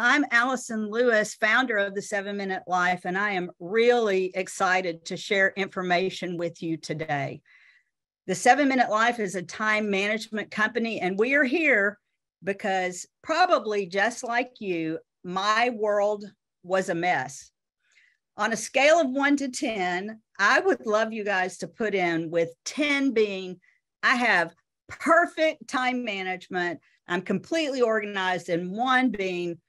I'm Allyson Lewis, founder of the 7-Minute Life, and I am really excited to share information with you today. The 7-Minute Life is a time management company, and we are here because probably just like you, my world was a mess. On a scale of 1 to 10, I would love you guys to put in, with 10 being, I have perfect time management, I'm completely organized, and 1 being,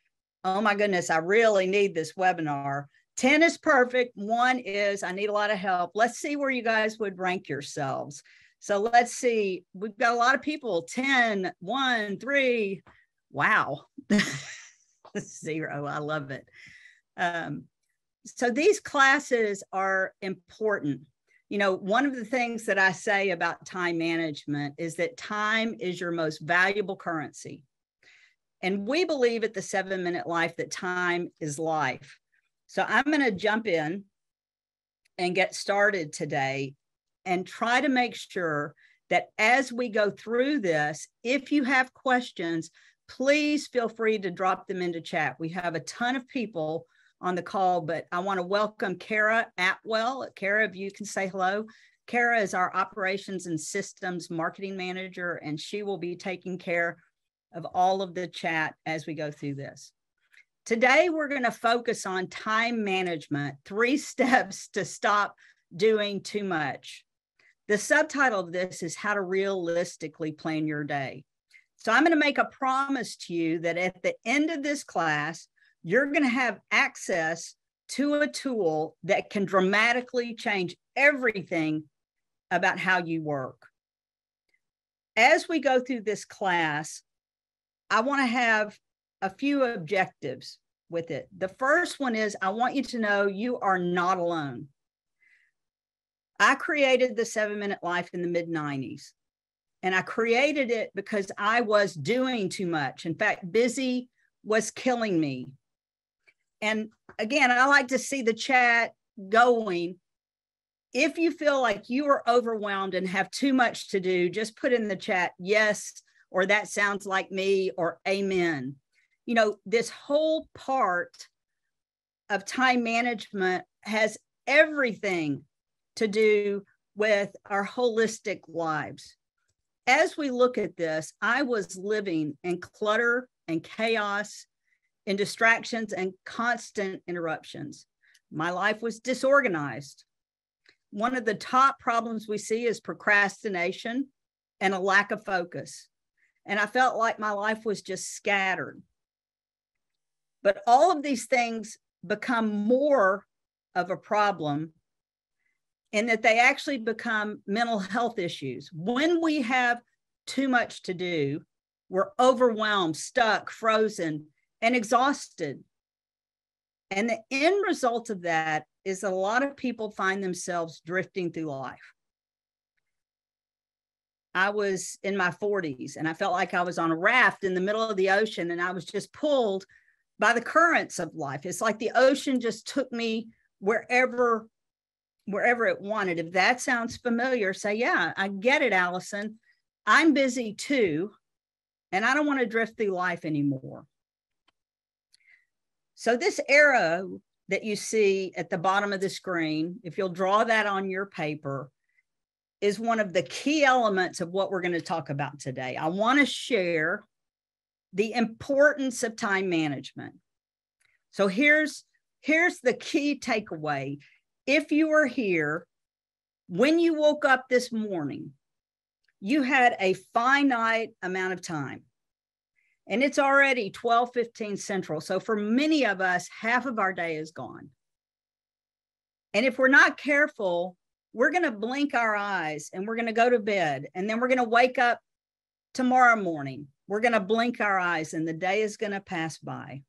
oh my goodness, I really need this webinar. 10 is perfect. 1 is, I need a lot of help. Let's see where you guys would rank yourselves. So let's see. We've got a lot of people. 10, 1, 3. Wow. 0. I love it. So these classes are important. You know, one of the things that I say about time management is that time is your most valuable currency. And we believe at the 7-Minute Life that time is life. So I'm going to jump in and get started today and try to make sure that as we go through this, if you have questions, please feel free to drop them into chat. We have a ton of people on the call, but I want to welcome Kara Atwell. Kara, if you can say hello. Kara is our operations and systems marketing manager, and she will be taking care of all of the chat as we go through this. Today, we're going to focus on time management, 3 steps to stop doing too much. The subtitle of this is how to realistically plan your day. So I'm going to make a promise to you that at the end of this class, you're going to have access to a tool that can dramatically change everything about how you work. As we go through this class, I want to have a few objectives with it. The first one is I want you to know you are not alone. I created the 7-Minute Life in the mid-90s, and I created it because I was doing too much. In fact, busy was killing me. And again, I like to see the chat going. If you feel like you are overwhelmed and have too much to do, just put in the chat, yes, or that sounds like me, or amen. You know, this whole part of time management has everything to do with our holistic lives. As we look at this, I was living in clutter and chaos, in distractions and constant interruptions. My life was disorganized. One of the top problems we see is procrastination and a lack of focus. And I felt like my life was just scattered. But all of these things become more of a problem in that they actually become mental health issues. When we have too much to do, we're overwhelmed, stuck, frozen, and exhausted. And the end result of that is a lot of people find themselves drifting through life. I was in my 40s and I felt like I was on a raft in the middle of the ocean, and I was just pulled by the currents of life. It's like the ocean just took me wherever it wanted. If that sounds familiar, say, yeah, I get it, Allyson. I'm busy too, and I don't want to drift through life anymore. So this arrow that you see at the bottom of the screen, if you'll draw that on your paper, is one of the key elements of what we're going to talk about today. I want to share the importance of time management. So here's the key takeaway. If you are here, when you woke up this morning, you had a finite amount of time. And it's already 12:15 Central. So for many of us, half of our day is gone. And if we're not careful, we're going to blink our eyes and we're going to go to bed. And then we're going to wake up tomorrow morning. We're going to blink our eyes and the day is going to pass by.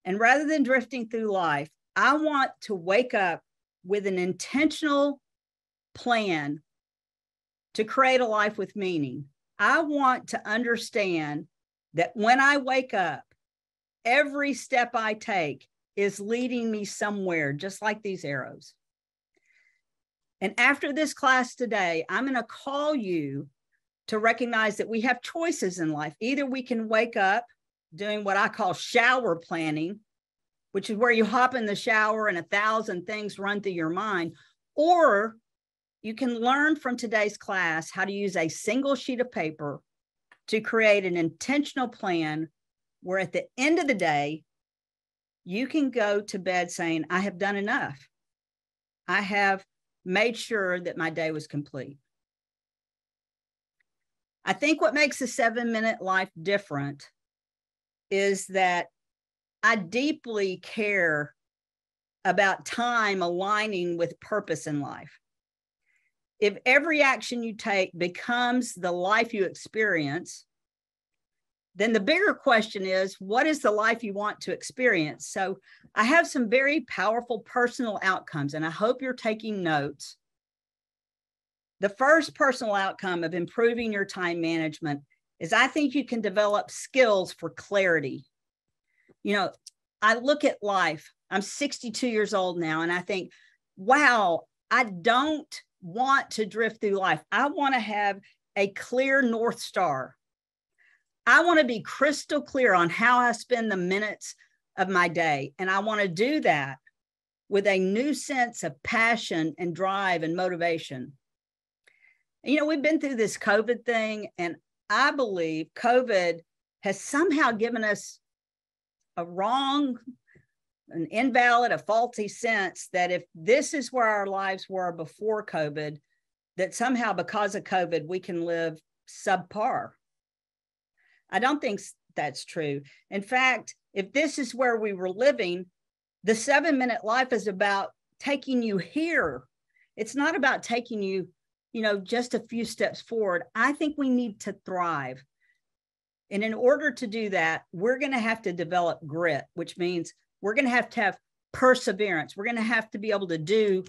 And rather than drifting through life, I want to wake up with an intentional plan to create a life with meaning. I want to understand that when I wake up, every step I take is leading me somewhere, just like these arrows. And after this class today, I'm going to call you to recognize that we have choices in life. Either we can wake up doing what I call shower planning, which is where you hop in the shower and 1,000 things run through your mind. Or you can learn from today's class how to use a single sheet of paper to create an intentional plan where at the end of the day, you can go to bed saying, I have done enough. I have made sure that my day was complete. I think what makes a 7-minute life different is that I deeply care about time aligning with purpose in life. If every action you take becomes the life you experience, then the bigger question is, what is the life you want to experience? So I have some very powerful personal outcomes, and I hope you're taking notes. The first personal outcome of improving your time management is I think you can develop skills for clarity. You know, I look at life. I'm 62 years old now, and I think, wow, I don't want to drift through life. I want to have a clear North Star. I want to be crystal clear on how I spend the minutes of my day. And I want to do that with a new sense of passion and drive and motivation. You know, we've been through this COVID thing, and I believe COVID has somehow given us a wrong, an invalid, a faulty sense that if this is where our lives were before COVID, that somehow because of COVID, we can live subpar. I don't think that's true. In fact, if this is where we were living, the 7-minute life is about taking you here. It's not about taking you, just a few steps forward. I think we need to thrive. And in order to do that, we're going to have to develop grit, which means we're going to have perseverance. We're going to have to be able to do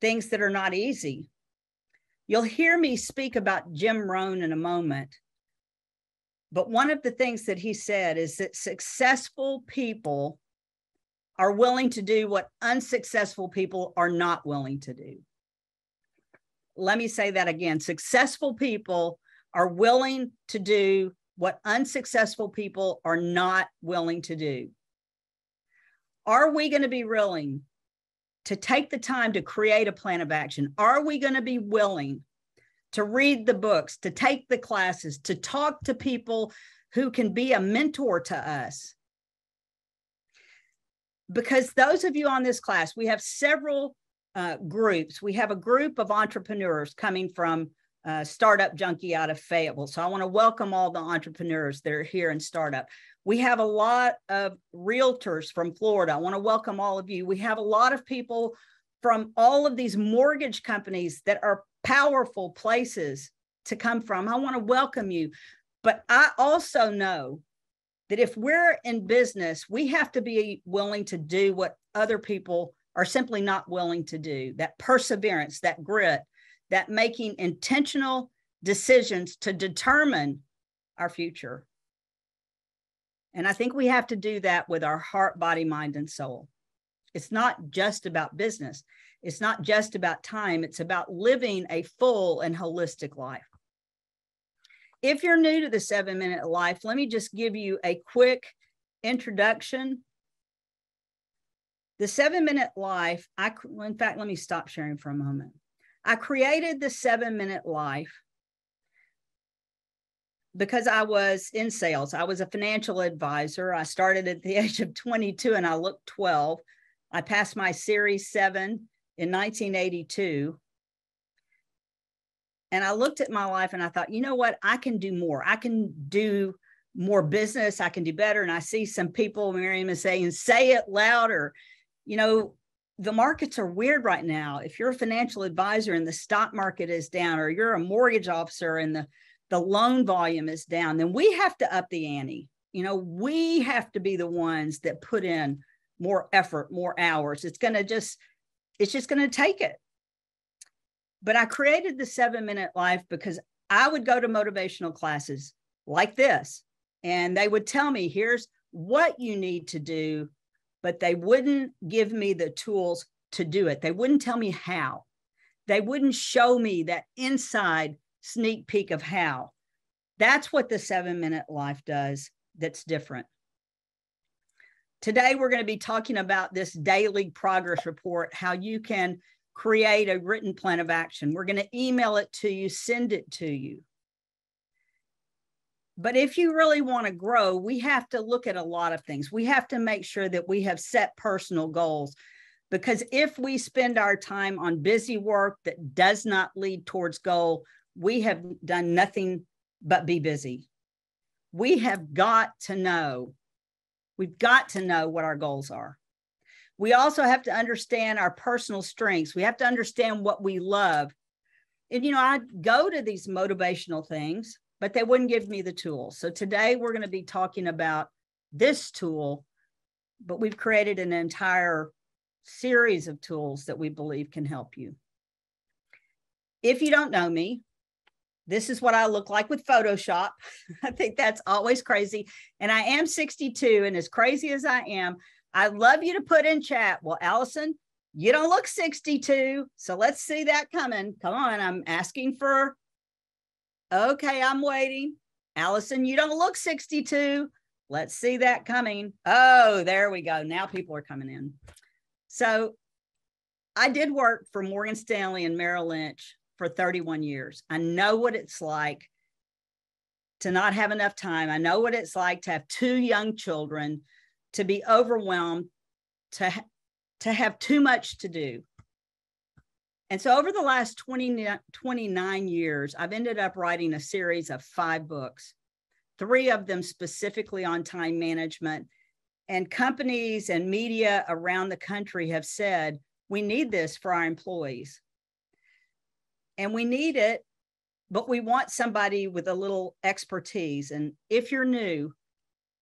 things that are not easy. You'll hear me speak about Jim Rohn in a moment. But one of the things that he said is that successful people are willing to do what unsuccessful people are not willing to do. Let me say that again. Successful people are willing to do what unsuccessful people are not willing to do. Are we going to be willing to take the time to create a plan of action? Are we going to be willing to read the books, to take the classes, to talk to people who can be a mentor to us? Because those of you on this class, we have several groups. We have a group of entrepreneurs coming from Startup Junkie out of Fayetteville. So I want to welcome all the entrepreneurs that are here in Startup. We have a lot of realtors from Florida. I want to welcome all of you. We have a lot of people from all of these mortgage companies that are powerful places to come from. I want to welcome you. But I also know that if we're in business, we have to be willing to do what other people are simply not willing to do. That perseverance, that grit, that making intentional decisions to determine our future. And I think we have to do that with our heart, body, mind, and soul. It's not just about business. It's not just about time. It's about living a full and holistic life. If you're new to the 7-minute life, let me just give you a quick introduction. The 7-minute life, in fact, let me stop sharing for a moment. I created the 7-minute life because I was in sales. I was a financial advisor. I started at the age of 22 and I looked 12. I passed my Series 7 in 1982. And I looked at my life and I thought, you know what? I can do more. I can do more business. I can do better. And I see some people, Miriam is saying, say it louder. The markets are weird right now. If you're a financial advisor and the stock market is down, or you're a mortgage officer and the loan volume is down, then we have to up the ante. We have to be the ones that put in more effort, more hours. It's just going to take it. But I created the 7-minute life because I would go to motivational classes like this, and they would tell me, here's what you need to do, but they wouldn't give me the tools to do it. They wouldn't tell me how. They wouldn't show me that inside sneak peek of how. That's what the 7-minute life does that's different. Today, we're going to be talking about this daily progress report, how you can create a written plan of action. We're going to email it to you, send it to you. But if you really want to grow, we have to look at a lot of things. We have to make sure that we have set personal goals, because if we spend our time on busy work that does not lead towards goal, we have done nothing but be busy. We have got to know, we've got to know what our goals are. We also have to understand our personal strengths. We have to understand what we love. And, I go to these motivational things, but they wouldn't give me the tools. So today we're going to be talking about this tool, but we've created an entire series of tools that we believe can help you. If you don't know me, this is what I look like with Photoshop. I think that's always crazy. And I am 62, and as crazy as I am, I'd love you to put in chat, well, Allyson, you don't look 62. So let's see that coming. Come on, I'm asking for, okay, I'm waiting. Allyson, you don't look 62. Let's see that coming. Oh, there we go. Now people are coming in. So I did work for Morgan Stanley and Merrill Lynch for 31 years. I know what it's like to not have enough time. I know what it's like to have 2 young children, to be overwhelmed, to have too much to do. And so over the last 29 years, I've ended up writing a series of 5 books, 3 of them specifically on time management. And companies and media around the country have said, we need this for our employees. And we need it, but we want somebody with a little expertise. And if you're new,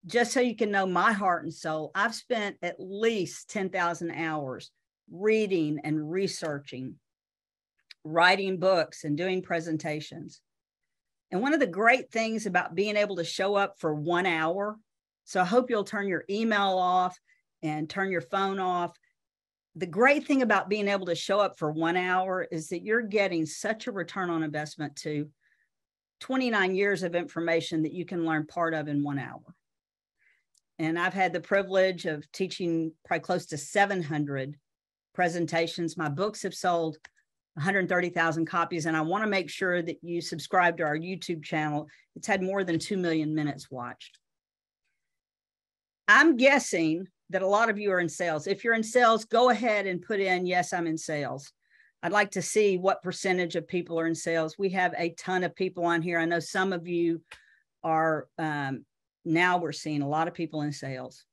just so you can know my heart and soul, I've spent at least 10,000 hours reading and researching, writing books and doing presentations. And one of the great things about being able to show up for 1 hour, so I hope you'll turn your email off and turn your phone off. The great thing about being able to show up for 1 hour is that you're getting such a return on investment to 29 years of information that you can learn part of in 1 hour. And I've had the privilege of teaching probably close to 700 presentations. My books have sold 130,000 copies, and I want to make sure that you subscribe to our YouTube channel. It's had more than 2 million minutes watched. I'm guessing that a lot of you are in sales. If you're in sales, go ahead and put in, yes, I'm in sales. I'd like to see what percentage of people are in sales. We have a ton of people on here. I know some of you are, now we're seeing a lot of people in sales.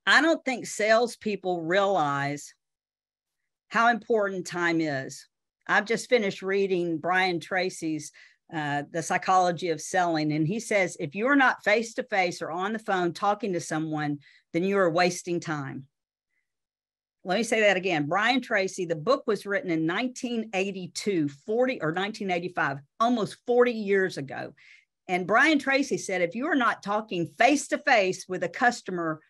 I don't think salespeople realize how important time is. I've just finished reading Brian Tracy's The Psychology of Selling. And he says, if you're not face-to-face or on the phone talking to someone, then you are wasting time. Let me say that again. Brian Tracy, the book was written in 1982, 1985, almost 40 years ago. And Brian Tracy said, if you are not talking face-to-face with a customer,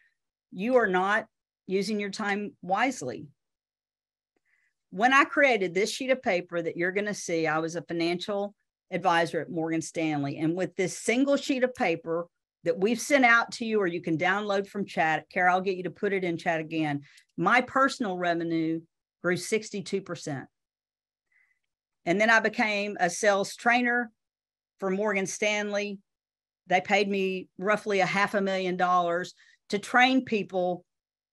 you are not using your time wisely. When I created this sheet of paper that you're going to see, I was a financial advisor at Morgan Stanley. And with this single sheet of paper that we've sent out to you, or you can download from chat, Kara, I'll get you to put it in chat again. My personal revenue grew 62%. And then I became a sales trainer for Morgan Stanley. They paid me roughly $500,000 to train people.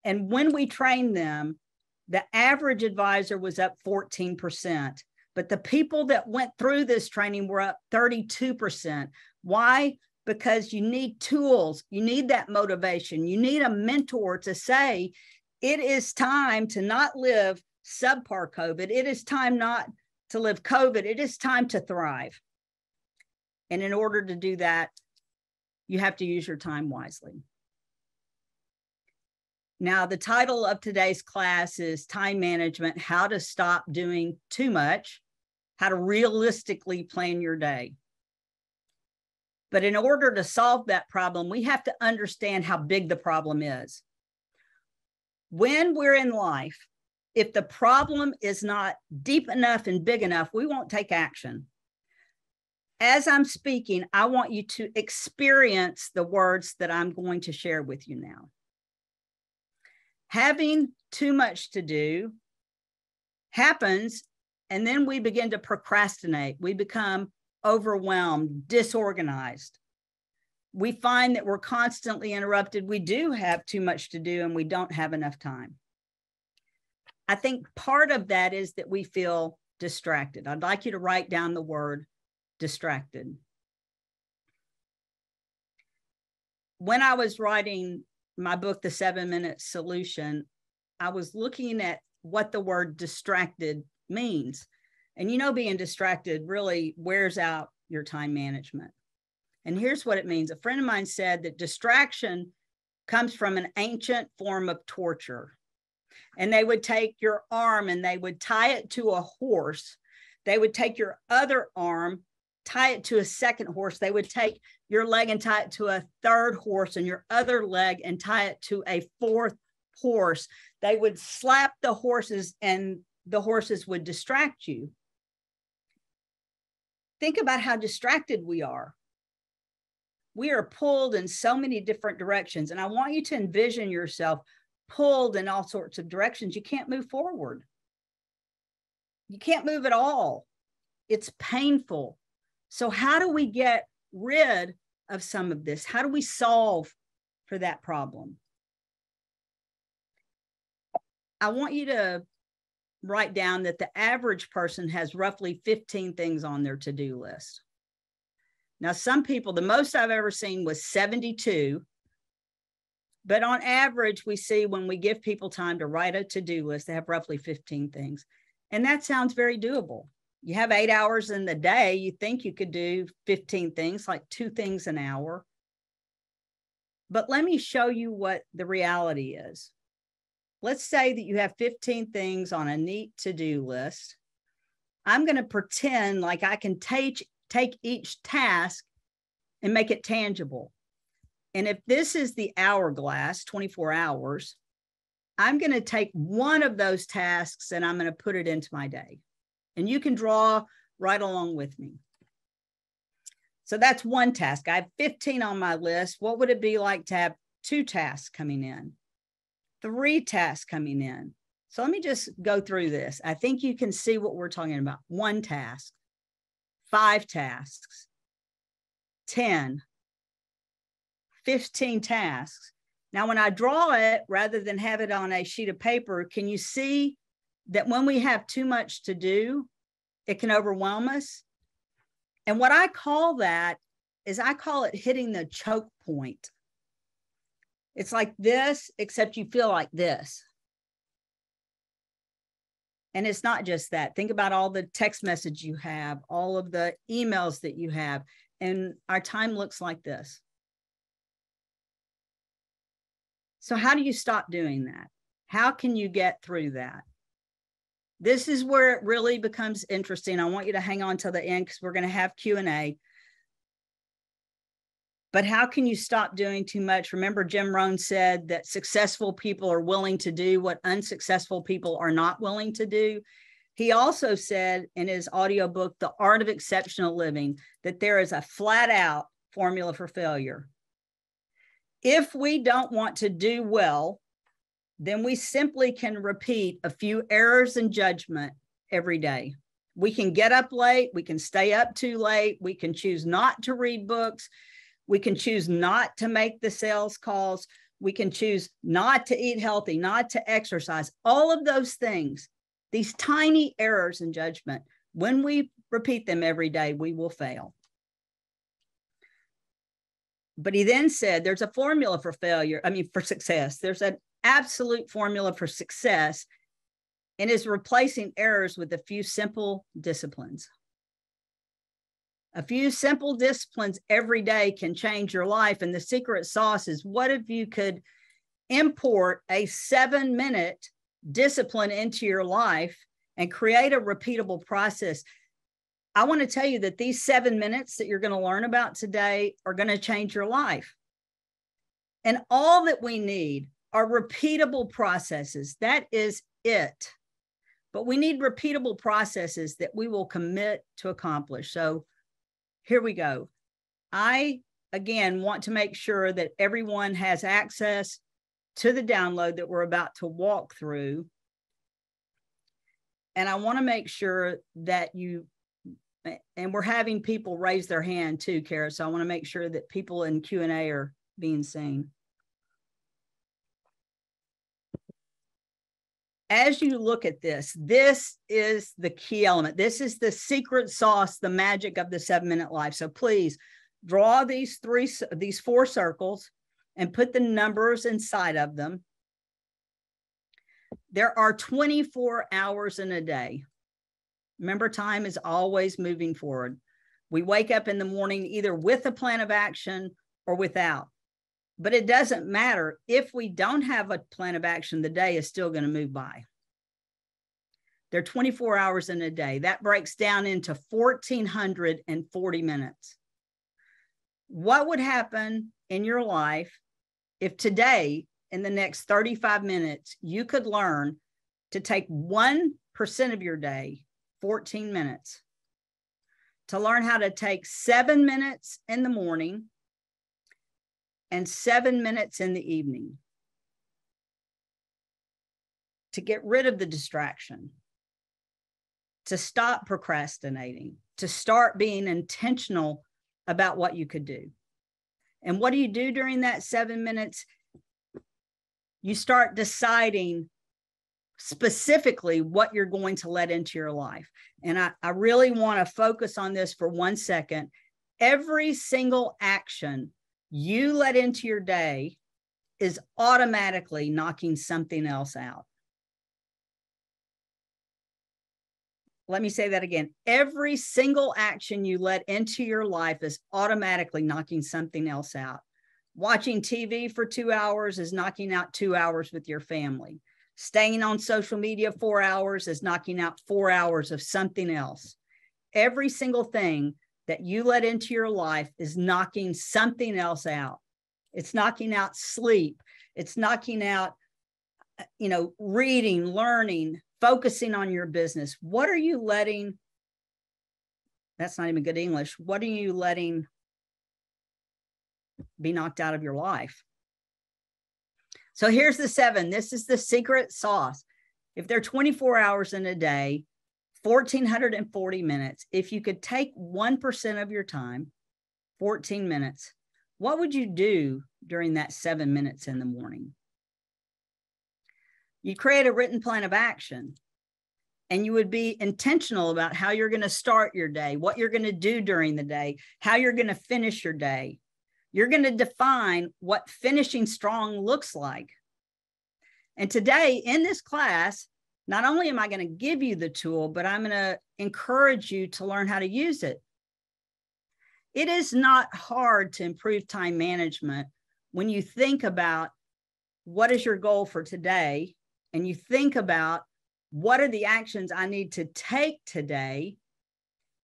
And when we trained them, the average advisor was up 14%. But the people that went through this training were up 32%. Why? Because you need tools. You need that motivation. You need a mentor to say, it is time to not live subpar COVID. It is time not to live COVID. It is time to thrive. And in order to do that, you have to use your time wisely. Now, the title of today's class is Time Management, How to Stop Doing Too Much, How to Realistically Plan Your Day. But in order to solve that problem, we have to understand how big the problem is. When we're in life, if the problem is not deep enough and big enough, we won't take action. As I'm speaking, I want you to experience the words that I'm going to share with you now. Having too much to do happens, and then we begin to procrastinate. We become overwhelmed, disorganized. We find that we're constantly interrupted. We do have too much to do and we don't have enough time. I think part of that is that we feel distracted. I'd like you to write down the word distracted. When I was writing my book, The 7-Minute Solution, I was looking at what the word distracted means. And you know, being distracted really wears out your time management. And here's what it means. A friend of mine said that distraction comes from an ancient form of torture. And they would take your arm and they would tie it to a horse. They would take your other arm, tie it to a second horse. They would take your leg and tie it to a third horse, and your other leg and tie it to a fourth horse. They would slap the horses and the horses would distract you. Think about how distracted we are. We are pulled in so many different directions. And I want you to envision yourself pulled in all sorts of directions. You can't move forward. You can't move at all. It's painful. So how do we get rid of some of this? How do we solve for that problem? I want you to write down that the average person has roughly 15 things on their to-do list. Now, some people, the most I've ever seen was 72. But on average, we see when we give people time to write a to-do list, they have roughly 15 things. And that sounds very doable. You have 8 hours in the day, you think you could do 15 things, like 2 things an hour. But let me show you what the reality is. Let's say that you have 15 things on a neat to-do list. I'm going to pretend like I can take each task and make it tangible. And if this is the hourglass, 24 hours, I'm going to take one of those tasks and I'm going to put it into my day. And you can draw right along with me. So that's one task. I have 15 on my list. What would it be like to have 2 tasks coming in, 3 tasks coming in? So let me just go through this. I think you can see what we're talking about. 1 task, 5 tasks, 10, 15 tasks. Now, when I draw it, rather than have it on a sheet of paper, can you see that when we have too much to do, it can overwhelm us? And what I call that is I call it hitting the choke point. It's like this, except you feel like this. And it's not just that. Think about all the text message you have, all of the emails that you have, and our time looks like this. So how do you stop doing that? How can you get through that? This is where it really becomes interesting. I want you to hang on till the end because we're going to have Q&A. But how can you stop doing too much? Remember, Jim Rohn said that successful people are willing to do what unsuccessful people are not willing to do. He also said in his audiobook, The Art of Exceptional Living, that there is a flat out formula for failure. If we don't want to do well, then we simply can repeat a few errors in judgment every day. We can get up late. We can stay up too late. We can choose not to read books. We can choose not to make the sales calls. We can choose not to eat healthy, not to exercise. All of those things, these tiny errors in judgment, when we repeat them every day, we will fail. But he then said there's a formula for for success. There's an absolute formula for success, and is replacing errors with a few simple disciplines. A few simple disciplines every day can change your life. And the secret sauce is, what if you could import a 7-minute discipline into your life and create a repeatable process? I want to tell you that these 7 minutes that you're going to learn about today are going to change your life. And all that we need are repeatable processes. That is it. But we need repeatable processes that we will commit to accomplish. So here we go. I, again, want to make sure that everyone has access to the download that we're about to walk through. And I want to make sure that and we're having people raise their hand too, Kara. So I want to make sure that people in Q&A are being seen. As you look at this, this is the key element. This is the secret sauce, the magic of the 7-minute life. So please draw these 4 circles and put the numbers inside of them. There are 24 hours in a day. Remember, time is always moving forward. We wake up in the morning either with a plan of action or without. But it doesn't matter. If we don't have a plan of action, the day is still going to move by. There are 24 hours in a day. That breaks down into 1,440 minutes. What would happen in your life if today, in the next 35 minutes, you could learn to take 1% of your day, 14 minutes, to learn how to take 7 minutes in the morning and 7 minutes in the evening, to get rid of the distraction, to stop procrastinating, to start being intentional about what you could do. And what do you do during that 7 minutes? You start deciding specifically what you're going to let into your life. And I really want to focus on this for 1 second. Every single action you let into your day is automatically knocking something else out. Let me say that again. Every single action you let into your life is automatically knocking something else out. Watching TV for 2 hours is knocking out 2 hours with your family. Staying on social media 4 hours is knocking out 4 hours of something else. Every single thing that you let into your life is knocking something else out. It's knocking out sleep. It's knocking out, reading, learning, focusing on your business. What are you letting? That's not even good English. What are you letting be knocked out of your life? So here's the 7. This is the secret sauce. If there are 24 hours in a day, 1,440 minutes, if you could take 1% of your time, 14 minutes, what would you do during that 7 minutes in the morning? You create a written plan of action, and you would be intentional about how you're going to start your day, what you're going to do during the day, how you're going to finish your day. You're going to define what finishing strong looks like. And today in this class, not only am I going to give you the tool, but I'm going to encourage you to learn how to use it. It is not hard to improve time management when you think about what is your goal for today, and you think about what are the actions I need to take today,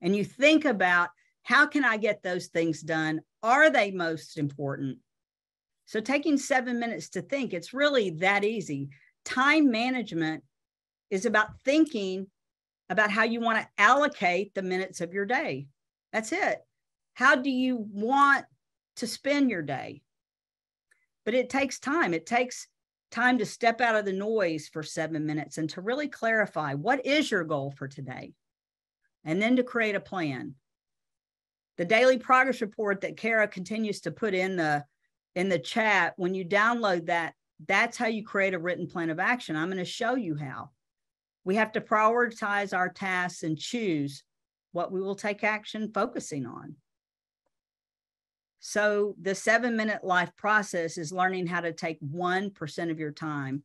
and you think about how can I get those things done? Are they most important? So taking 7 minutes to think, it's really that easy. Time management is about thinking about how you want to allocate the minutes of your day. That's it. How do you want to spend your day? But it takes time. It takes time to step out of the noise for 7 minutes and to really clarify what is your goal for today, and then to create a plan. The daily progress report that Kara continues to put in the chat, when you download that, that's how you create a written plan of action. I'm going to show you how. We have to prioritize our tasks and choose what we will take action focusing on. So the 7-minute life process is learning how to take 1% of your time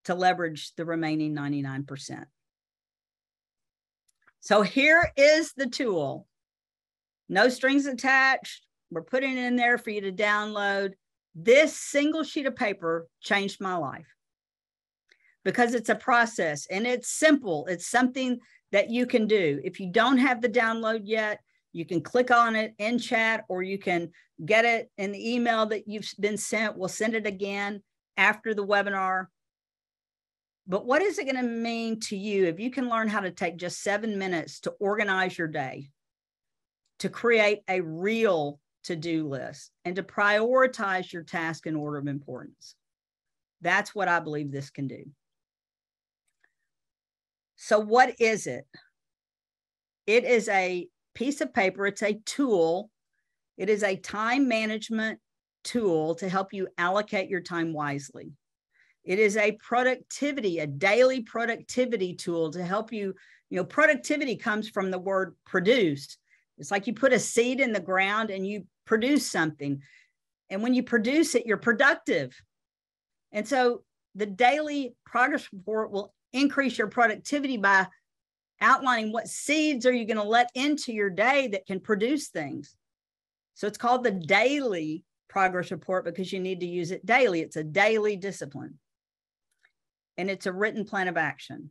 to leverage the remaining 99%. So here is the tool. No strings attached. We're putting it in there for you to download. This single sheet of paper changed my life because it's a process and it's simple. It's something that you can do. If you don't have the download yet, you can click on it in chat, or you can get it in the email that you've been sent. We'll send it again after the webinar. But what is it going to mean to you if you can learn how to take just 7 minutes to organize your day, to create a real to-do list, and to prioritize your task in order of importance? That's what I believe this can do. So what is it? It is a piece of paper. It's a tool. It is a time management tool to help you allocate your time wisely. It is a daily productivity tool to help you. Productivity comes from the word produce. It's like you put a seed in the ground and you produce something. And when you produce it, you're productive. And so the daily progress report will increase your productivity by outlining what seeds are you going to let into your day that can produce things. So it's called the daily progress report because you need to use it daily. It's a daily discipline. And it's a written plan of action.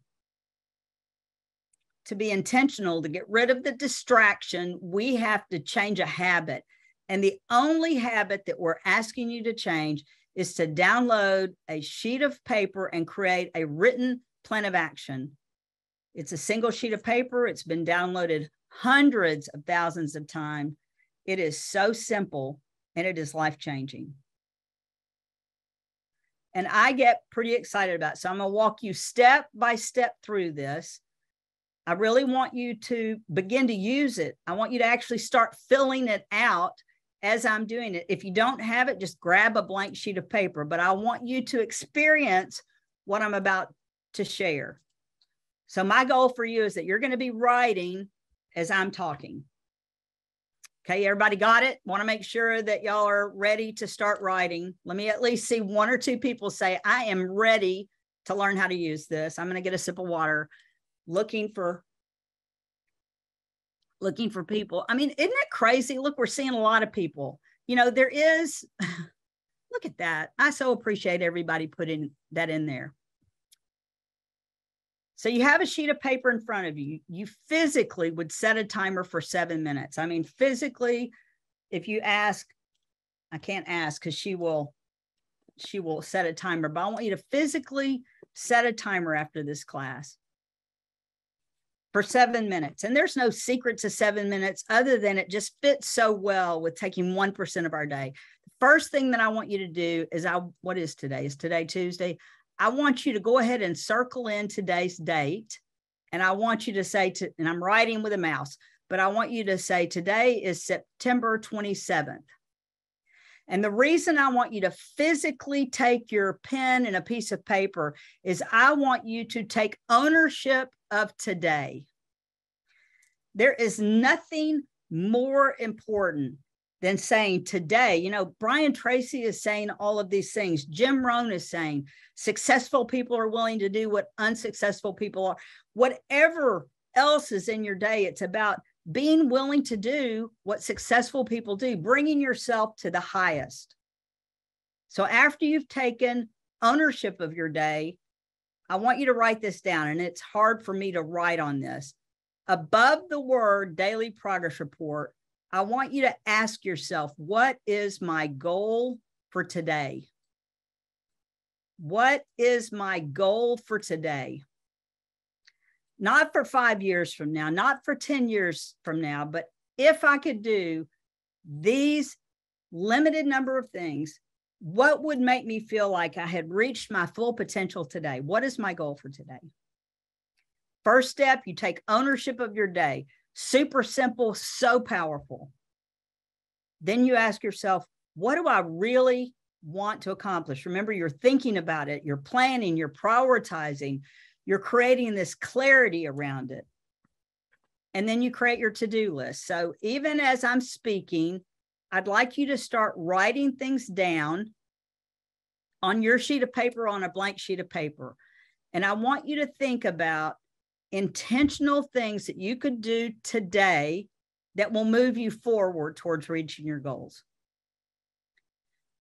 To be intentional, to get rid of the distraction, we have to change a habit. And the only habit that we're asking you to change is to download a sheet of paper and create a written plan of action. It's a single sheet of paper. It's been downloaded hundreds of thousands of times. It is so simple and it is life-changing. And I get pretty excited about it. So I'm going to walk you step by step through this. I really want you to begin to use it. I want you to actually start filling it out as I'm doing it. If you don't have it, just grab a blank sheet of paper. But I want you to experience what I'm about to share. So my goal for you is that you're going to be writing as I'm talking. Okay, everybody got it? Want to make sure that y'all are ready to start writing. Let me at least see one or two people say, I am ready to learn how to use this. I'm going to get a sip of water. Looking for people. I mean, isn't that crazy? Look, we're seeing a lot of people. There is, look at that. I so appreciate everybody putting that in there. So you have a sheet of paper in front of you. You physically would set a timer for 7 minutes. I mean, physically, if you ask, I can't ask because she will set a timer, but I want you to physically set a timer after this class for 7 minutes. And there's no secret to 7 minutes other than it just fits so well with taking 1% of our day. The first thing that I want you to do is what is today? Is today Tuesday? I want you to go ahead and circle in today's date. And I want you to say, and I'm writing with a mouse, but I want you to say today is September 27th. And the reason I want you to physically take your pen and a piece of paper is I want you to take ownership of today. There is nothing more important than saying today. Brian Tracy is saying all of these things. Jim Rohn is saying successful people are willing to do what unsuccessful people are. Whatever else is in your day, it's about being willing to do what successful people do, bringing yourself to the highest. So after you've taken ownership of your day, I want you to write this down, and it's hard for me to write on this. Above the word daily progress report, I want you to ask yourself, what is my goal for today? What is my goal for today? Not for 5 years from now, not for 10 years from now, but if I could do these limited number of things, what would make me feel like I had reached my full potential today? What is my goal for today? First step, you take ownership of your day. Super simple, so powerful. Then you ask yourself, what do I really want to accomplish? Remember, you're thinking about it, you're planning, you're prioritizing, you're creating this clarity around it. And then you create your to-do list. So even as I'm speaking, I'd like you to start writing things down on your sheet of paper, on a blank sheet of paper. And I want you to think about intentional things that you could do today that will move you forward towards reaching your goals.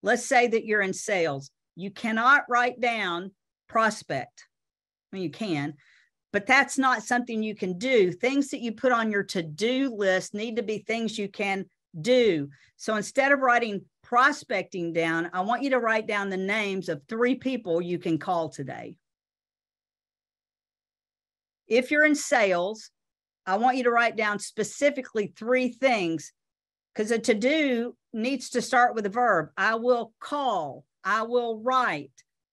Let's say that you're in sales. You cannot write down prospect. I mean, you can, but that's not something you can do. Things that you put on your to-do list need to be things you can do. So instead of writing prospecting down, I want you to write down the names of 3 people you can call today. If you're in sales, I want you to write down specifically 3 things, because a to-do needs to start with a verb. I will call, I will write,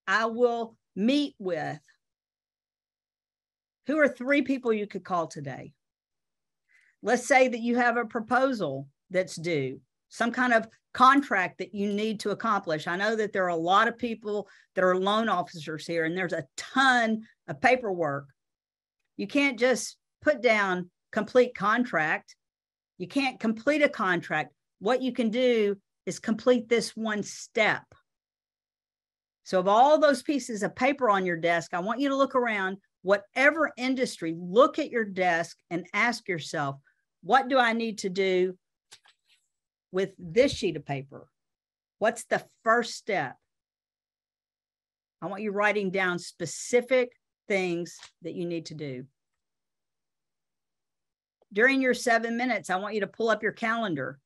I will meet with. Who are 3 people you could call today? Let's say that you have a proposal that's due, some kind of contract that you need to accomplish. I know that there are a lot of people that are loan officers here, and there's a ton of paperwork. You can't just put down complete contract. You can't complete a contract. What you can do is complete this one step. So of all those pieces of paper on your desk, I want you to look around, whatever industry, look at your desk and ask yourself, what do I need to do with this sheet of paper? What's the first step? I want you writing down specific things that you need to do. During your 7 minutes, I want you to pull up your calendar,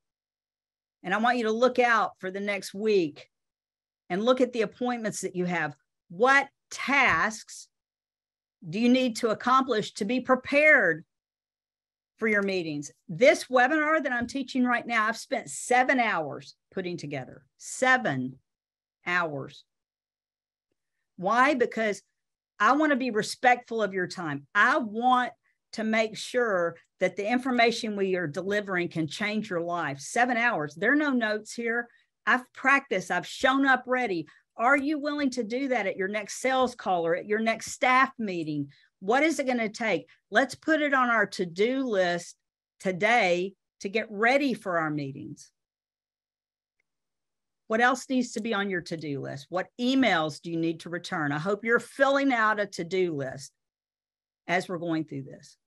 and I want you to look out for the next week and look at the appointments that you have. What tasks do you need to accomplish to be prepared for your meetings? This webinar that I'm teaching right now, I've spent 7 hours putting together. 7 hours. Why? Because I want to be respectful of your time. I want to make sure that the information we are delivering can change your life. 7 hours. There are no notes here. I've practiced. I've shown up ready. Are you willing to do that at your next sales call or at your next staff meeting? What is it going to take? Let's put it on our to-do list today to get ready for our meetings. What else needs to be on your to-do list? What emails do you need to return? I hope you're filling out a to-do list as we're going through this.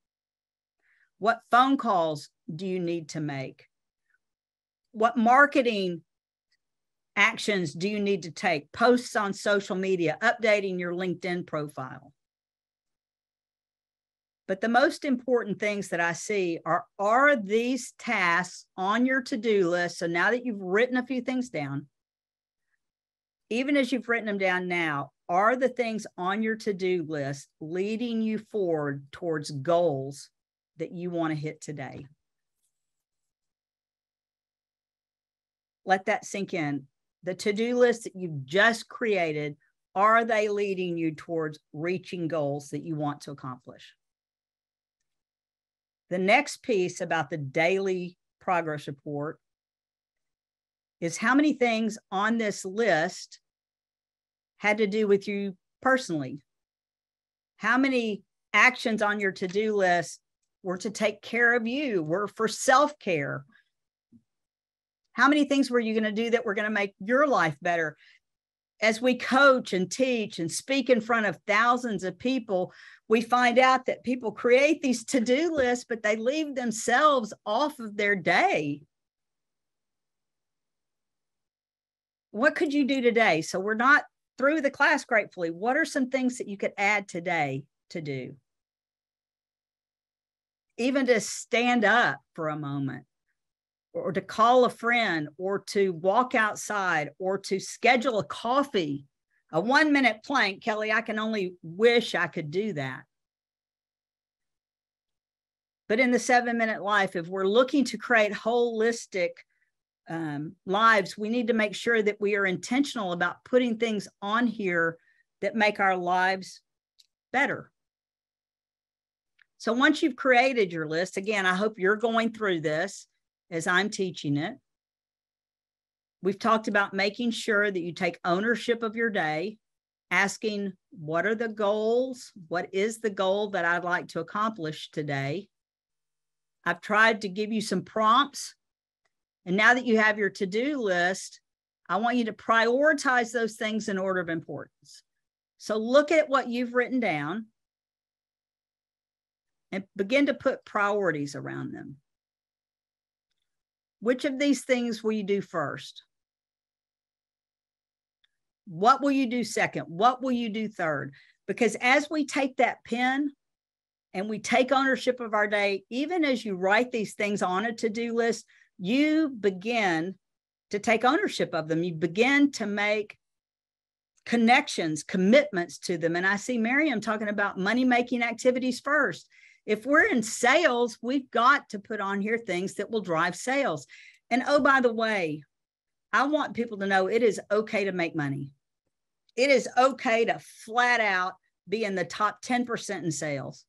What phone calls do you need to make? What marketing actions do you need to take? Posts on social media, updating your LinkedIn profile. But the most important things that I see are these tasks on your to-do list. So now that you've written a few things down, even as you've written them down now, are the things on your to-do list leading you forward towards goals that you want to hit today? Let that sink in. The to-do list that you've just created, are they leading you towards reaching goals that you want to accomplish? The next piece about the daily progress report is how many things on this list had to do with you personally? How many actions on your to-do list were to take care of you, were for self-care? How many things were you going to do that were going to make your life better? As we coach and teach and speak in front of thousands of people, we find out that people create these to-do lists, but they leave themselves off of their day. What could you do today? So we're not through the class, gratefully. What are some things that you could add today to do? Even to stand up for a moment, or to call a friend, or to walk outside, or to schedule a coffee, a 1-minute plank. Kelly, I can only wish I could do that. But in the 7-minute life, if we're looking to create holistic lives, we need to make sure that we are intentional about putting things on here that make our lives better. So once you've created your list, again, I hope you're going through this as I'm teaching it. We've talked about making sure that you take ownership of your day, asking, what are the goals? What is the goal that I'd like to accomplish today? I've tried to give you some prompts. And now that you have your to-do list, I want you to prioritize those things in order of importance. So look at what you've written down and begin to put priorities around them. Which of these things will you do first? What will you do second? What will you do third? Because as we take that pen and we take ownership of our day, even as you write these things on a to-do list, you begin to take ownership of them. You begin to make connections, commitments to them. And I see Miriam talking about money-making activities first. If we're in sales, we've got to put on here things that will drive sales. And oh, by the way, I want people to know it is okay to make money. It is okay to flat out be in the top 10% in sales,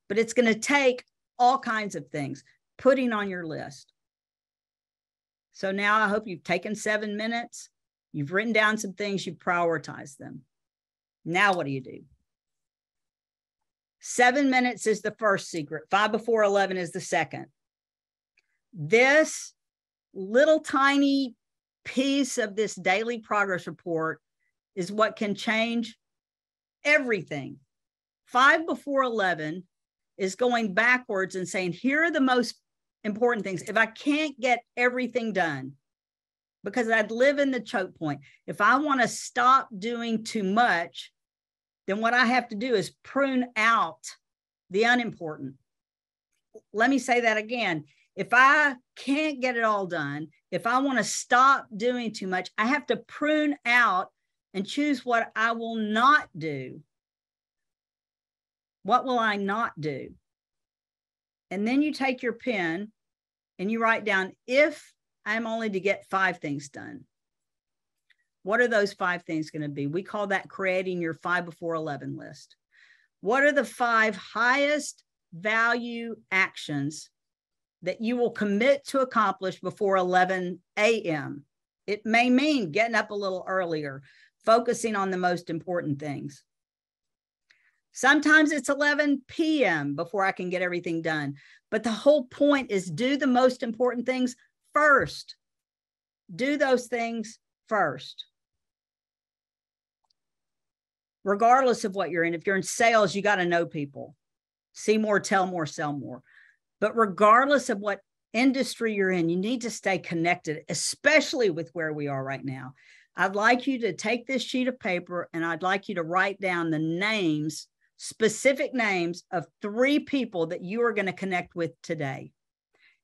but it's going to take all kinds of things putting on your list. So now I hope you've taken 7 minutes. You've written down some things, you've prioritized them. Now what do you do? 7 minutes is the first secret. 5 before 11 is the second. This little tiny piece of this daily progress report is what can change everything. 5 before 11 is going backwards and saying, here are the most important things. If I can't get everything done, because I'd live in the choke point, if I want to stop doing too much, then what I have to do is prune out the unimportant. Let me say that again. If I can't get it all done, if I want to stop doing too much, I have to prune out and choose what I will not do. What will I not do? And then you take your pen and you write down, if I'm only to get 5 things done, what are those 5 things going to be? We call that creating your 5 before 11 list. What are the 5 highest value actions that you will commit to accomplish before 11 a.m.? It may mean getting up a little earlier, focusing on the most important things. Sometimes it's 11 p.m. before I can get everything done. But the whole point is do the most important things first. Do those things first. Regardless of what you're in, if you're in sales, you got to know people. See more, tell more, sell more. But regardless of what industry you're in, you need to stay connected, especially with where we are right now. I'd like you to take this sheet of paper and I'd like you to write down the names, specific names of 3 people that you are going to connect with today.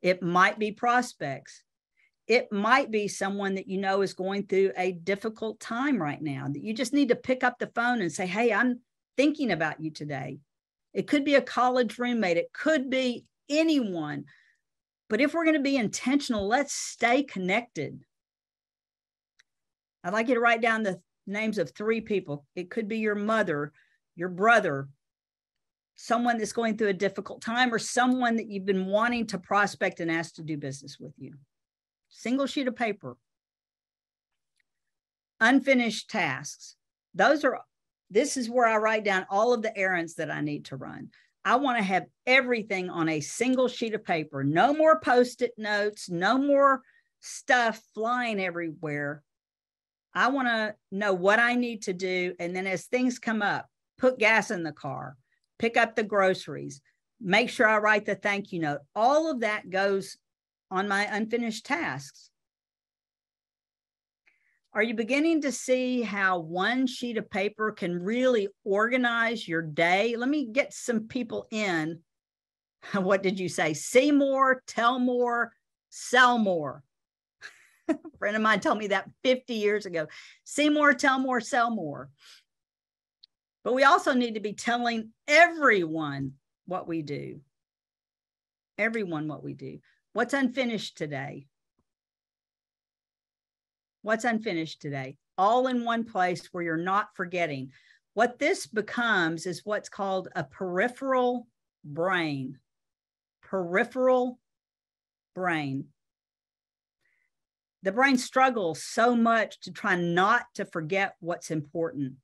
It might be prospects. It might be someone that you know is going through a difficult time right now, that you just need to pick up the phone and say, hey, I'm thinking about you today. It could be a college roommate. It could be anyone. But if we're going to be intentional, let's stay connected. I'd like you to write down the names of 3 people. It could be your mother, your brother, someone that's going through a difficult time, or someone that you've been wanting to prospect and ask to do business with you. Single sheet of paper. Unfinished tasks. This is where I write down all of the errands that I need to run. I want to have everything on a single sheet of paper. No more Post-it notes, no more stuff flying everywhere. I want to know what I need to do. And then as things come up, put gas in the car, pick up the groceries, make sure I write the thank you note. All of that goes on my unfinished tasks. Are you beginning to see how one sheet of paper can really organize your day? Let me get some people in. What did you say? See more, tell more, sell more. A friend of mine told me that 50 years ago. See more, tell more, sell more. But we also need to be telling everyone what we do. Everyone what we do. What's unfinished today? What's unfinished today? All in one place where you're not forgetting. What this becomes is what's called a peripheral brain. Peripheral brain. The brain struggles so much to try not to forget what's important.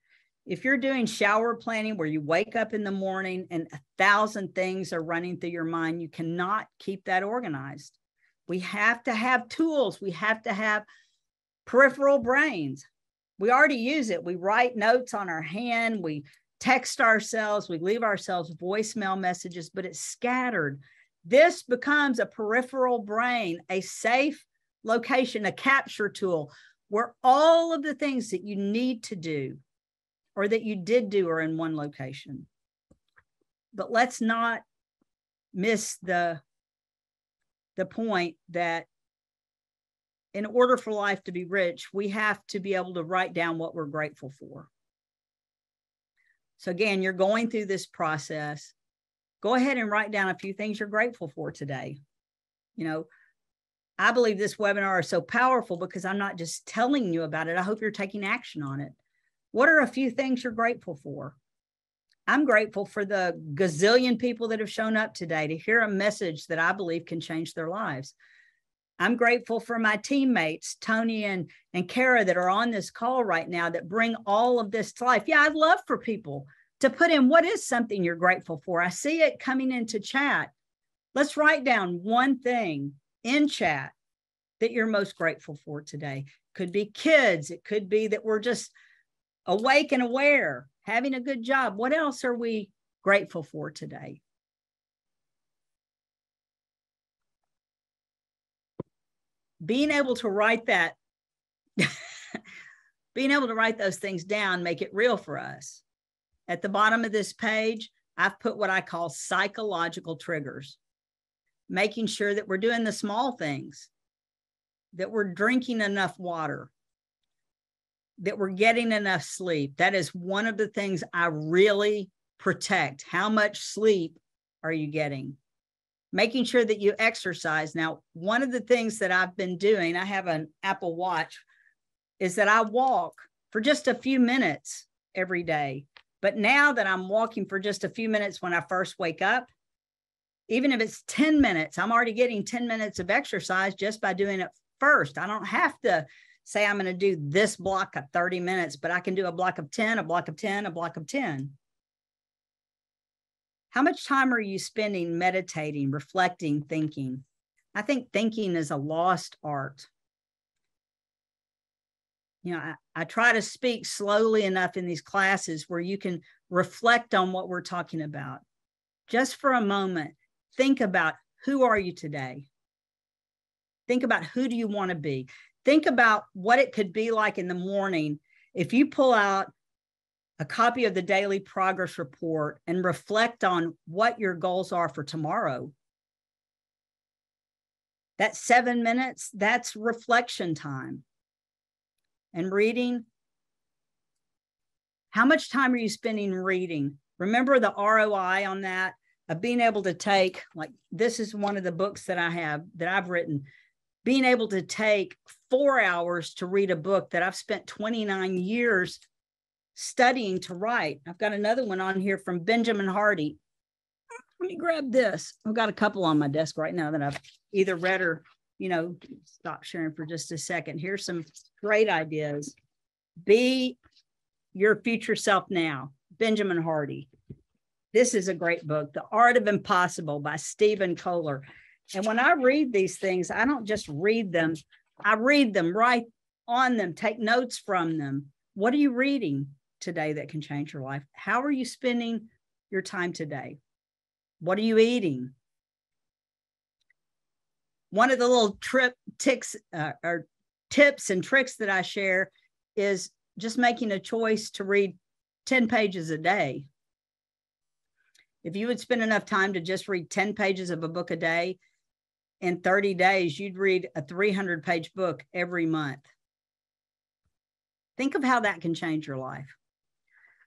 If you're doing shower planning where you wake up in the morning and 1,000 things are running through your mind, you cannot keep that organized. We have to have tools. We have to have peripheral brains. We already use it. We write notes on our hand. We text ourselves. We leave ourselves voicemail messages, but it's scattered. This becomes a peripheral brain, a safe location, a capture tool where all of the things that you need to do or that you did do are in one location. But let's not miss the point that in order for life to be rich, we have to be able to write down what we're grateful for. So again, you're going through this process. Go ahead and write down a few things you're grateful for today. You know, I believe this webinar is so powerful because I'm not just telling you about it. I hope you're taking action on it. What are a few things you're grateful for? I'm grateful for the gazillion people that have shown up today to hear a message that I believe can change their lives. I'm grateful for my teammates, Tony and Kara, that are on this call right now that bring all of this to life. Yeah, I'd love for people to put in what is something you're grateful for. I see it coming into chat. Let's write down one thing in chat that you're most grateful for today. Could be kids. It could be that we're just awake and aware, having a good job. What else are we grateful for today? Being able to write that, being able to write those things down, make it real for us. At the bottom of this page, I've put what I call psychological triggers, making sure that we're doing the small things, that we're drinking enough water, that we're getting enough sleep. That is one of the things I really protect. How much sleep are you getting? Making sure that you exercise. Now, one of the things that I've been doing, I have an Apple Watch, is that I walk for just a few minutes every day. But now that I'm walking for just a few minutes when I first wake up, even if it's 10 minutes, I'm already getting 10 minutes of exercise just by doing it first. I don't have to say I'm going to do this block of 30 minutes, but I can do a block of 10, a block of 10, a block of 10. How much time are you spending meditating, reflecting, thinking? I think thinking is a lost art. You know, I try to speak slowly enough in these classes where you can reflect on what we're talking about. Just for a moment, think about, who are you today? Think about, who do you want to be? Think about what it could be like in the morning if you pull out a copy of the daily progress report and reflect on what your goals are for tomorrow. That 7 minutes, that's reflection time. And reading, how much time are you spending reading? Remember the ROI on that, of being able to take, like, this is one of the books that I have, that I've written, being able to take 4 hours to read a book that I've spent 29 years studying to write. I've got another one on here from Benjamin Hardy. Let me grab this. I've got a couple on my desk right now that I've either read or, stop sharing for just a second. Here's some great ideas. Be your future self now, Benjamin Hardy. This is a great book, The Art of Impossible by Stephen Kohler. And when I read these things, I don't just read them. I read them, write on them, take notes from them. What are you reading today that can change your life? How are you spending your time today? What are you eating? One of the little tips and tricks that I share is just making a choice to read 10 pages a day. If you would spend enough time to just read 10 pages of a book a day, in 30 days, you'd read a 300-page book every month. Think of how that can change your life.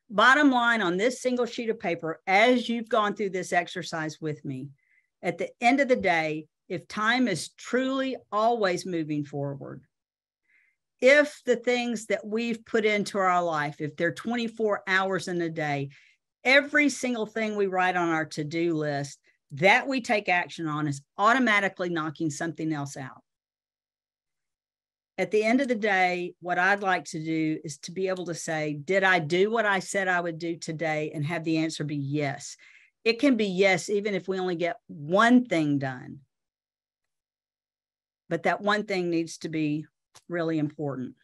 Bottom line on this single sheet of paper, as you've gone through this exercise with me, at the end of the day, if time is truly always moving forward, if the things that we've put into our life, if they're 24 hours in a day, every single thing we write on our to-do list that we take action on is automatically knocking something else out. At the end of the day, what I'd like to do is to be able to say, did I do what I said I would do today? And have the answer be yes. It can be yes, even if we only get one thing done. But that one thing needs to be really important.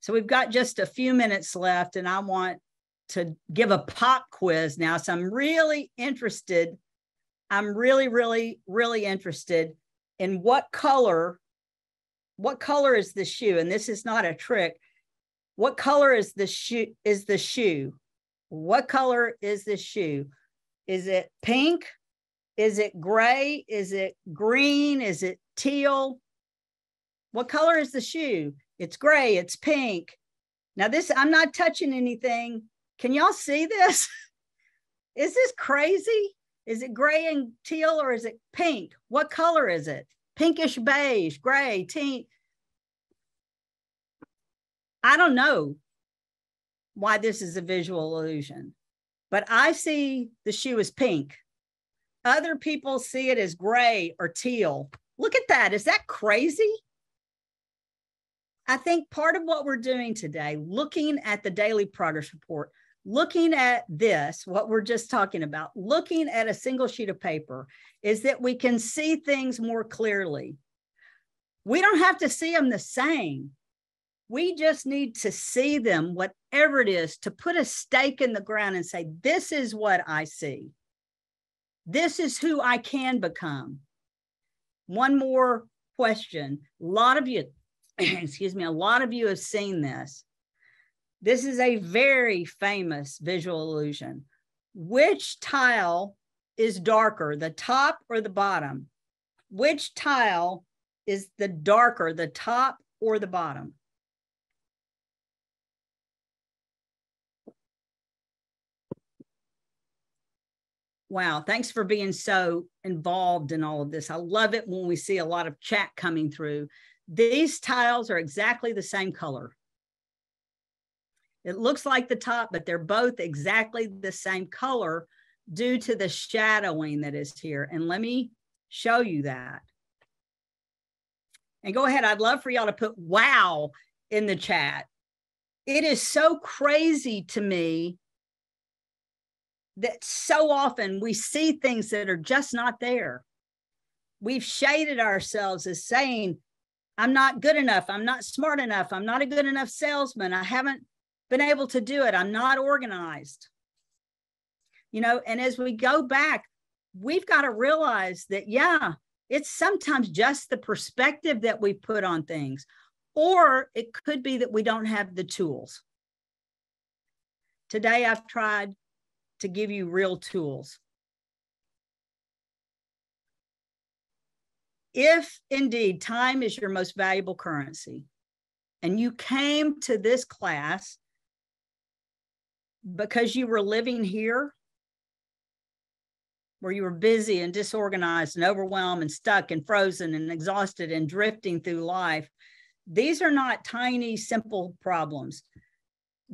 So we've got just a few minutes left, and I want to give a pop quiz now. So I'm really interested. I'm really interested in what color is the shoe? And this is not a trick. What color is the shoe? What color is the shoe? Is it pink? Is it gray? Is it green? Is it teal? What color is the shoe? It's gray, it's pink. Now this, I'm not touching anything. Can y'all see this? Is this crazy? Is it gray and teal, or is it pink? What color is it? Pinkish beige, gray, teal. I don't know. why this is a visual illusion. But I see the shoe as pink. Other people see it as gray or teal. Look at that. Is that crazy? I think part of what we're doing today, looking at the daily progress report, looking at this, what we're just talking about, looking at a single sheet of paper, is that we can see things more clearly. We don't have to see them the same. We just need to see them, whatever it is, to put a stake in the ground and say, this is what I see. This is who I can become. One more question. A lot of you, excuse me, a lot of you have seen this. This is a very famous visual illusion. Which tile is darker, the top or the bottom? Which tile is the darker, the top or the bottom? Wow, thanks for being so involved in all of this. I love it when we see a lot of chat coming through. These tiles are exactly the same color. It looks like the top, but they're both exactly the same color due to the shadowing that is here. And let me show you that. And go ahead, I'd love for y'all to put wow in the chat. It is so crazy to me that so often we see things that are just not there. We've shaded ourselves as saying, I'm not good enough. I'm not smart enough. I'm not a good enough salesman. I haven't been able to do it. I'm not organized. You know, and as we go back, we've got to realize that, yeah, it's sometimes just the perspective that we put on things, or it could be that we don't have the tools. Today, I've tried to give you real tools. If indeed time is your most valuable currency, and you came to this class because you were living here, where you were busy and disorganized and overwhelmed and stuck and frozen and exhausted and drifting through life, these are not tiny, simple problems.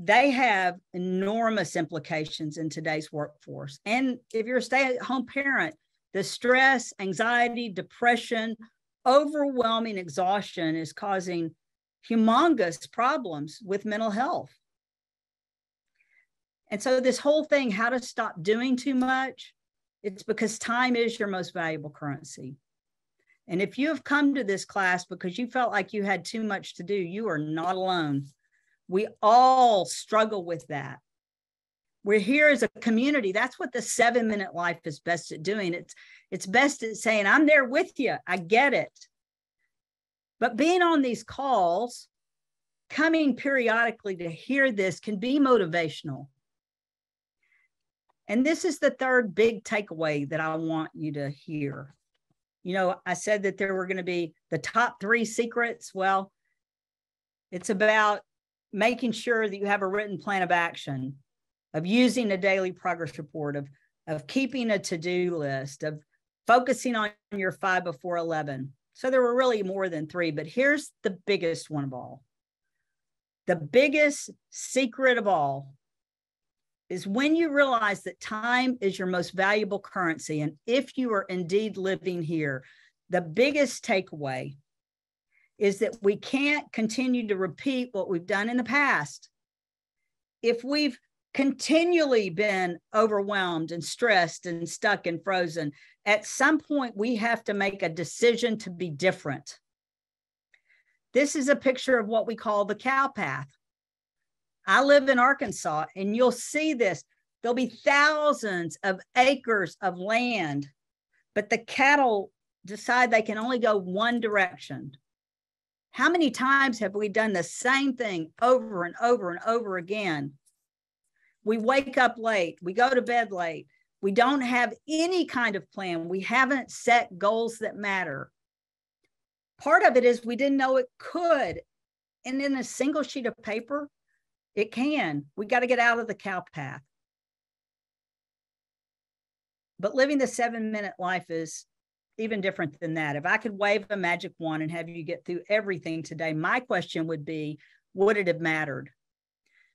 They have enormous implications in today's workforce. And if you're a stay-at-home parent, the stress, anxiety, depression, overwhelming exhaustion is causing humongous problems with mental health. And so this whole thing, how to stop doing too much, it's because time is your most valuable currency. And if you have come to this class because you felt like you had too much to do, you are not alone. We all struggle with that. We're here as a community. That's what the 7-minute life is best at doing. It's best at saying, I'm there with you. I get it. But being on these calls, coming periodically to hear this can be motivational. And this is the third big takeaway that I want you to hear. You know, I said that there were going to be the top 3 secrets. Well, it's about making sure that you have a written plan of action, of using a daily progress report, of keeping a to-do list, of focusing on your 5 before 11. So there were really more than 3, but here's the biggest one of all. The biggest secret of all is when you realize that time is your most valuable currency, and if you are indeed living here, the biggest takeaway is that we can't continue to repeat what we've done in the past. If we've continually been overwhelmed and stressed and stuck and frozen, at some point we have to make a decision to be different. This is a picture of what we call the cow path. I live in Arkansas, and you'll see this. There'll be thousands of acres of land, but the cattle decide they can only go one direction. How many times have we done the same thing over and over and over again? We wake up late. We go to bed late. We don't have any kind of plan. We haven't set goals that matter. Part of it is we didn't know it could. And in a single sheet of paper, it can. We got to get out of the cow path. But living the 7-minute life is even different than that. If I could wave a magic wand and have you get through everything today, my question would be, would it have mattered?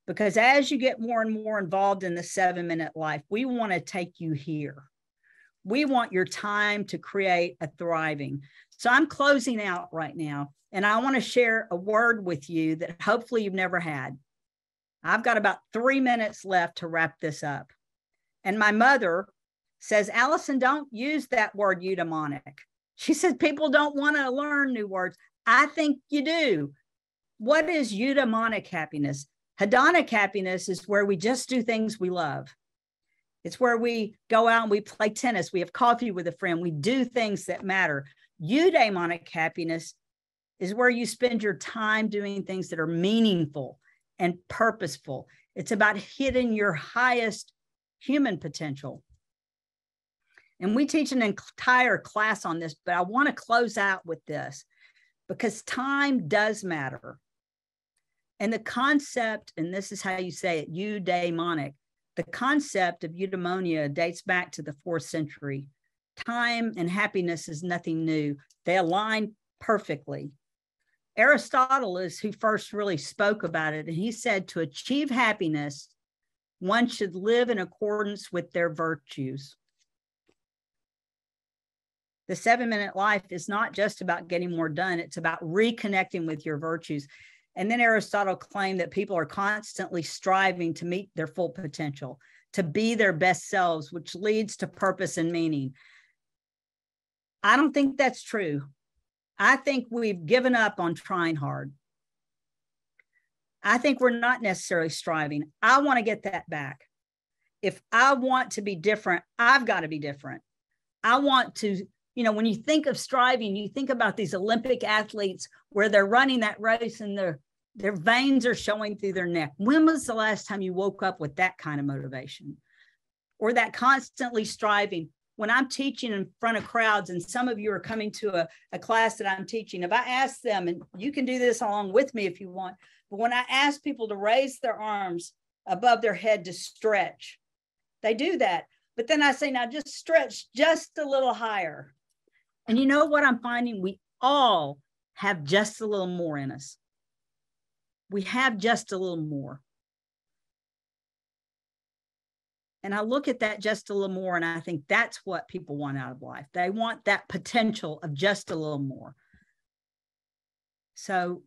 because as you get more and more involved in the 7-minute life, we want to take you here. We want your time to create a thriving. So I'm closing out right now, and I want to share a word with you that hopefully you've never had. I've got about 3 minutes left to wrap this up. And my mother says, Allyson, don't use that word eudaimonic. She says, people don't want to learn new words. I think you do. What is eudaimonic happiness? Hedonic happiness is where we just do things we love. It's where we go out and we play tennis. We have coffee with a friend. We do things that matter. Eudaimonic happiness is where you spend your time doing things that are meaningful and purposeful. It's about hitting your highest human potential. And we teach an entire class on this, but I want to close out with this because time does matter. And the concept, and this is how you say it, eudaimonic, the concept of eudaimonia dates back to the 4th century. Time and happiness is nothing new. They align perfectly. Aristotle is who first really spoke about it. And he said to achieve happiness, one should live in accordance with their virtues. The 7-minute life is not just about getting more done. It's about reconnecting with your virtues. And then Aristotle claimed that people are constantly striving to meet their full potential, to be their best selves, which leads to purpose and meaning. I don't think that's true. I think we've given up on trying hard. I think we're not necessarily striving. I want to get that back. If I want to be different, I've got to be different. I want to, when you think of striving, you think about these Olympic athletes where they're running that race and their veins are showing through their neck. When was the last time you woke up with that kind of motivation? Or that constantly striving? When I'm teaching in front of crowds, and some of you are coming to a class that I'm teaching, if I ask them, and you can do this along with me if you want, but when I ask people to raise their arms above their head to stretch, they do that. But then I say, now just stretch just a little higher. And you know what I'm finding? We all have just a little more in us. We have just a little more. And I look at that just a little more, and I think that's what people want out of life. They want that potential of just a little more. So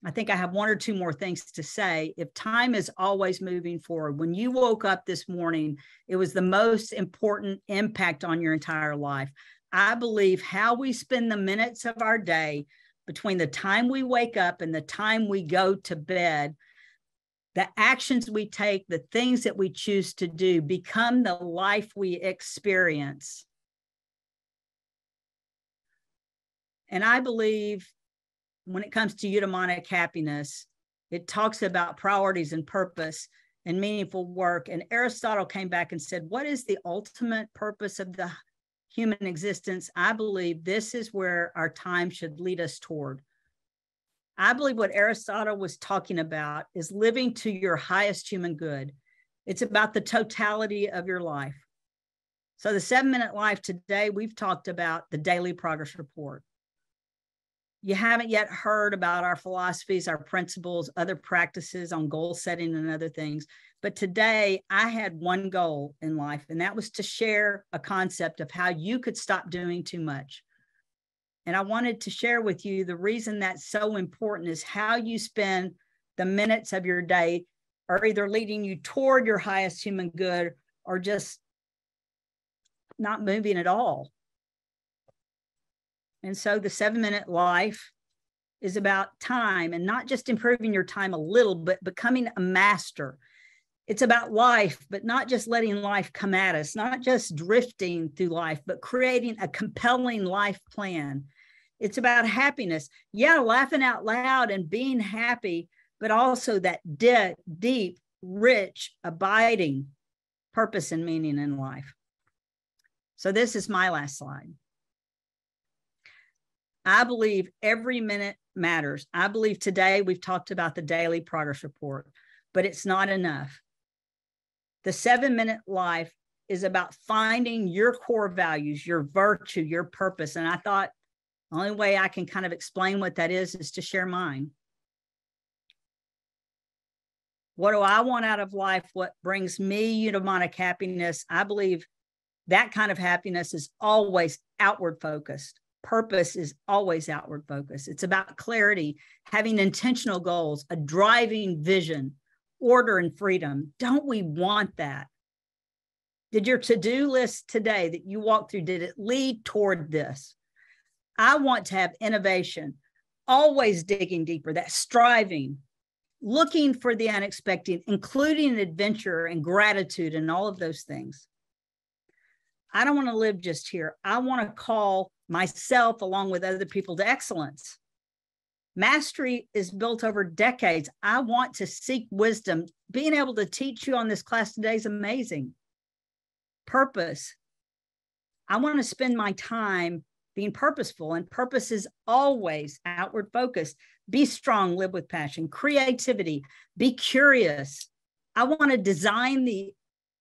I think I have 1 or 2 more things to say. If time is always moving forward, when you woke up this morning, it was the most important impact on your entire life. I believe how we spend the minutes of our day between the time we wake up and the time we go to bed, the actions we take, the things that we choose to do become the life we experience. And I believe when it comes to eudaimonic happiness, it talks about priorities and purpose and meaningful work. And Aristotle came back and said, what is the ultimate purpose of the human existence? I believe this is where our time should lead us toward. I believe what Aristotle was talking about is living to your highest human good. It's about the totality of your life. So the 7-minute life today, we've talked about the daily progress report. You haven't yet heard about our philosophies, our principles, other practices on goal setting and other things. But today I had one goal in life, and that was to share a concept of how you could stop doing too much. And I wanted to share with you the reason that's so important is how you spend the minutes of your day are either leading you toward your highest human good or just not moving at all. And so the 7-minute life is about time, and not just improving your time a little, but becoming a master. It's about life, but not just letting life come at us, not just drifting through life, but creating a compelling life plan. It's about happiness. Yeah, laughing out loud and being happy, but also that deep, rich, abiding purpose and meaning in life. So this is my last slide. I believe every minute matters. I believe today we've talked about the daily progress report, but it's not enough. The 7-minute life is about finding your core values, your virtue, your purpose. And I thought the only way I can kind of explain what that is to share mine. What do I want out of life? What brings me eudaimonic happiness? I believe that kind of happiness is always outward focused. Purpose is always outward focused. It's about clarity, having intentional goals, a driving vision, order and freedom. Don't we want that? Did your to-do list today that you walked through, did it lead toward this? I want to have innovation, always digging deeper, that striving, looking for the unexpected, including adventure and gratitude and all of those things. I don't want to live just here. I want to call myself along with other people to excellence. Mastery is built over decades. I want to seek wisdom. Being able to teach you on this class today is amazing. Purpose. I want to spend my time being purposeful, and purpose is always outward focused. Be strong, live with passion, creativity, be curious. I want to design the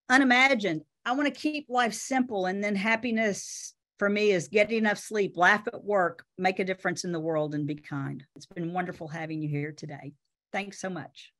unimagined. I want to keep life simple. And then happiness for me is get enough sleep, laugh at work, make a difference in the world, and be kind. It's been wonderful having you here today. Thanks so much.